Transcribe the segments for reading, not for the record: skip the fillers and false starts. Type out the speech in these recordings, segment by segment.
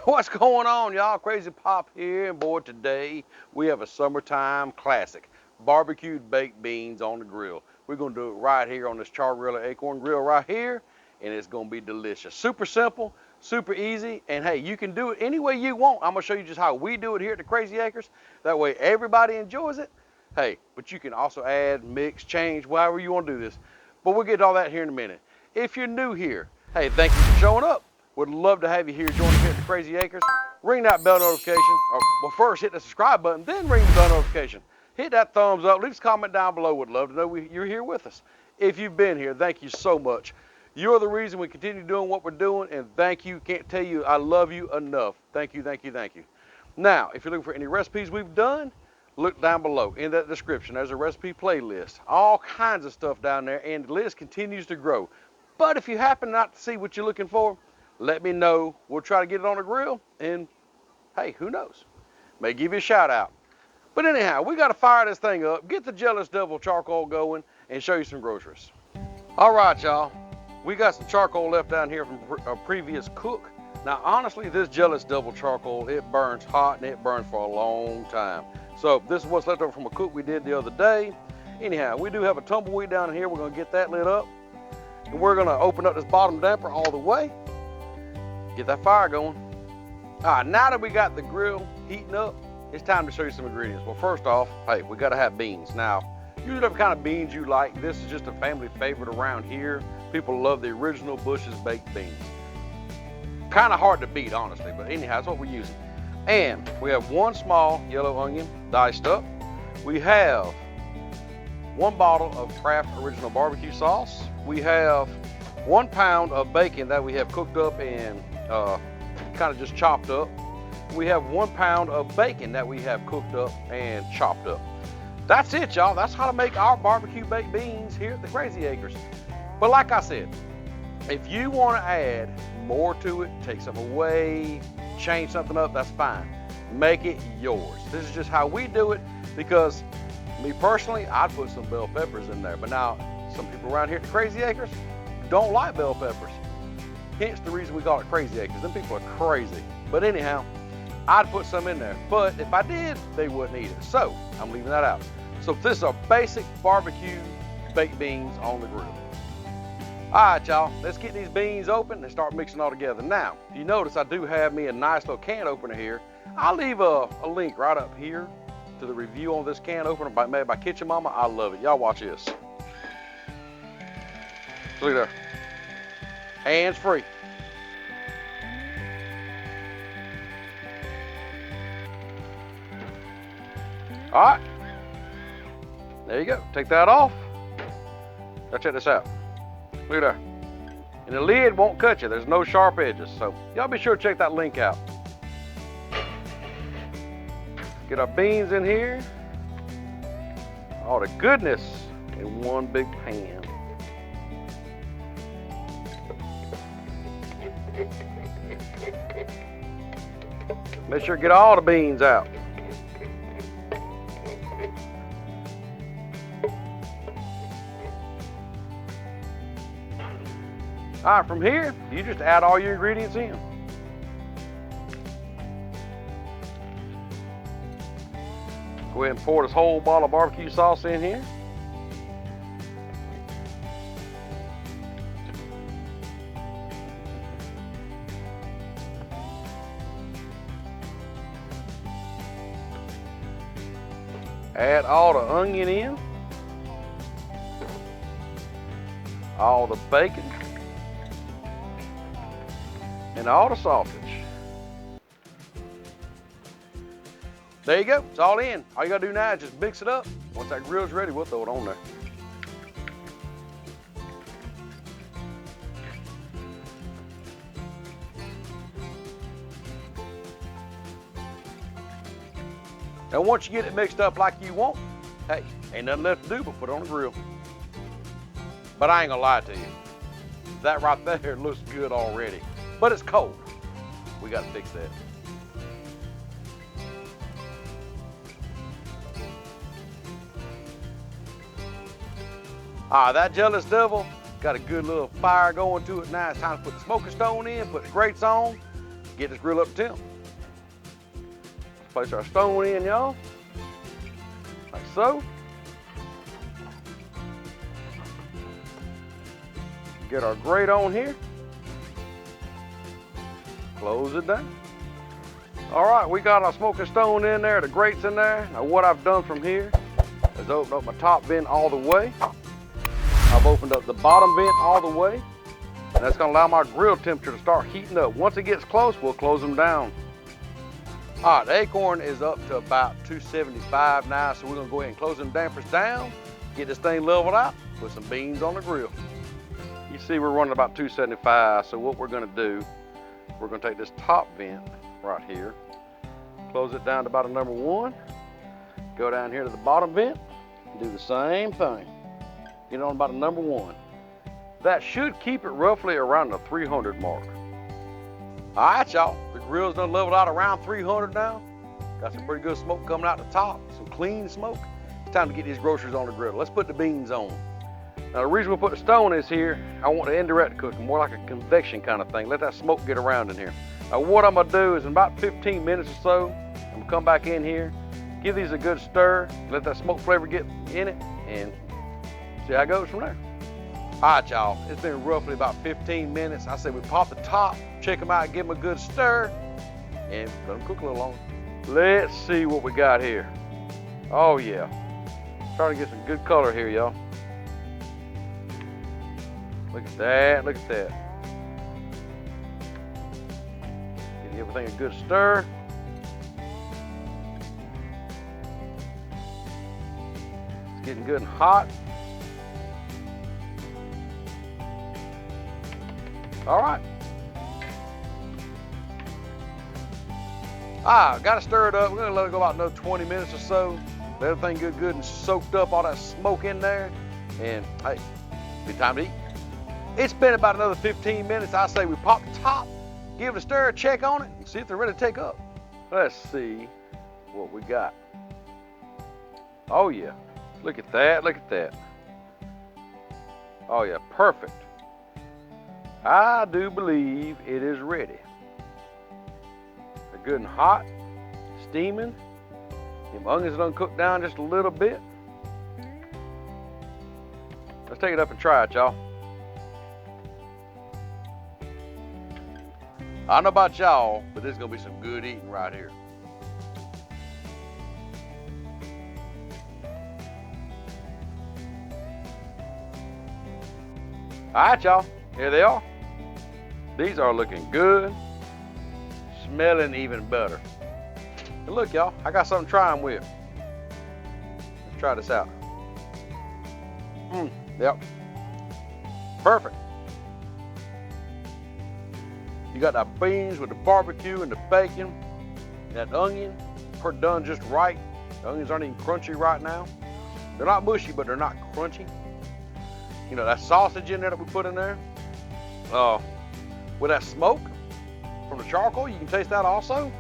What's going on, y'all? Crazy Pop here, and boy, today we have a summertime classic, barbecued baked beans on the grill. We're gonna do it right here on this Char Griller Akorn Grill right here, and it's gonna be delicious. Super simple, super easy, and hey, you can do it any way you want. I'm gonna show you just how we do it here at the Crazy Acres. That way everybody enjoys it. Hey, but you can also add, mix, change, however you wanna do this. But we'll get to all that here in a minute. If you're new here, hey, thank you for showing up. Would love to have you here joining us here at the Crazy Acres. Ring that bell notification. Well, first hit the subscribe button, then ring the bell notification. Hit that thumbs up. Leave us a comment down below. Would love to know you're here with us. If you've been here, thank you so much. You're the reason we continue doing what we're doing, and thank you. Can't tell you I love you enough. Thank you, thank you, thank you. Now, if you're looking for any recipes we've done, look down below in that description. There's a recipe playlist. All kinds of stuff down there, and the list continues to grow. But if you happen not to see what you're looking for, let me know. We'll try to get it on the grill, and hey, who knows? May give you a shout out. But anyhow, we got to fire this thing up, get the Jealous Devil charcoal going, and show you some groceries. All right, y'all. We got some charcoal left down here from a previous cook. Now, honestly, this Jealous Devil charcoal, it burns hot, and it burns for a long time. So this is what's left over from a cook we did the other day. Anyhow, we do have a tumbleweed down here. We're going to get that lit up. And we're going to open up this bottom damper all the way. Get that fire going. All right, now that we got the grill heating up, it's time to show you some ingredients. Well, first off, hey, we gotta have beans. Now, use whatever kind of beans you like. This is just a family favorite around here. People love the original Bush's baked beans. Kind of hard to beat, honestly, but anyhow, that's what we're using. And we have one small yellow onion diced up. We have 1 bottle of Kraft original barbecue sauce. We have 1 pound of bacon that we have cooked up and kind of just chopped up. We have 1 pound of bacon that we have cooked up and chopped up. That's it, y'all. That's how to make our barbecue baked beans here at the Crazy Acres. But like I said, if you want to add more to it, take something away, change something up, that's fine. Make it yours. This is just how we do it, because me personally, I'd put some bell peppers in there. But now, some people around here at the Crazy Acres don't like bell peppers. Hence the reason we call it Crazy Acres. Them people are crazy. But anyhow, I'd put some in there. But if I did, they wouldn't eat it. So I'm leaving that out. So this is our basic barbecue baked beans on the grill. All right, y'all, let's get these beans open and start mixing all together. Now, you notice I do have me a nice little can opener here. I'll leave a link right up here to the review on this can opener made by Kitchen Mama. I love it. Y'all watch this. Look there. Hands free. All right. There you go. Take that off. Now check this out. Look there. And the lid won't cut you. There's no sharp edges. So y'all be sure to check that link out. Get our beans in here. All the goodness in one big pan. Make sure to get all the beans out. All right, from here, you just add all your ingredients in. Go ahead and pour this whole bottle of barbecue sauce in here. Add all the onion in, all the bacon, and all the sausage. There you go, it's all in. All you gotta do now is just mix it up. Once that grill's ready, we'll throw it on there. And once you get it mixed up like you want, hey, ain't nothing left to do but put it on the grill. But I ain't gonna lie to you. That right there looks good already. But it's cold. We gotta fix that. That Jealous Devil got a good little fire going to it now. It's time to put the smoking stone in, put the grates on, get this grill up to temp. Let's place our stone in, y'all, like so. Get our grate on here. Close it down. All right, we got our smoking stone in there, the grate's in there. Now what I've done from here is open up my top vent all the way. I've opened up the bottom vent all the way. And that's gonna allow my grill temperature to start heating up. Once it gets close, we'll close them down. All right, the Akorn is up to about 275 now, so we're gonna go ahead and close them dampers down, get this thing leveled out, put some beans on the grill. You see we're running about 275, so what we're gonna do, we're gonna take this top vent right here, close it down to about a number 1, go down here to the bottom vent, and do the same thing. Get on about a number 1. That should keep it roughly around the 300 mark. All right, y'all, the grill's done leveled out around 300 now. Got some pretty good smoke coming out the top, some clean smoke. It's time to get these groceries on the grill. Let's put the beans on. Now the reason we put the stone is here, I want the indirect cooking, more like a convection kind of thing. Let that smoke get around in here. Now what I'm gonna do is in about 15 minutes or so, I'm gonna come back in here, give these a good stir, let that smoke flavor get in it, and see how it goes from there. All right, y'all, it's been roughly about 15 minutes. I say we pop the top, check them out, give them a good stir, and let them cook a little longer. Let's see what we got here. Oh yeah, trying to get some good color here, y'all. Look at that, look at that. Give everything a good stir. It's getting good and hot. All right. Got to stir it up. We're gonna let it go about another 20 minutes or so. Let everything get good and soaked up, all that smoke in there. And hey, be time to eat. It's been about another 15 minutes. I say we pop the top, give it a stir, check on it, and see if they're ready to take up. Let's see what we got. Oh yeah, look at that, look at that. Oh yeah, perfect. I do believe it is ready. They're good and hot, steaming. Them onions are done cooked down just a little bit. Let's take it up and try it, y'all. I don't know about y'all, but this is gonna be some good eating right here. All right, y'all, here they are. These are looking good, smelling even better. And look, y'all, I got something to try them with. Let's try this out. Yep, perfect. You got the beans with the barbecue and the bacon, and that onion, done just right. The onions aren't even crunchy right now. They're not mushy, but they're not crunchy. You know, that sausage in there that we put in there, with that smoke from the charcoal, you can taste that also.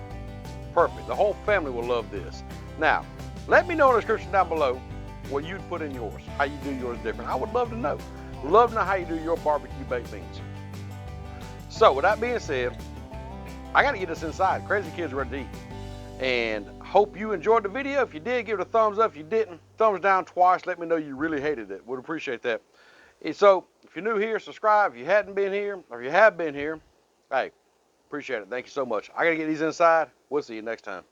Perfect, the whole family will love this. Now, let me know in the description down below what you'd put in yours, how you do yours different. I would love to know. Love to know how you do your barbecue baked beans. So with that being said, I gotta get this inside. Crazy kids are ready to eat. And hope you enjoyed the video. If you did, give it a thumbs up. If you didn't, thumbs down twice. Let me know you really hated it. Would appreciate that. And so if you're new here, subscribe. If you hadn't been here, or if you have been here, hey, appreciate it. Thank you so much. I gotta get these inside. We'll see you next time.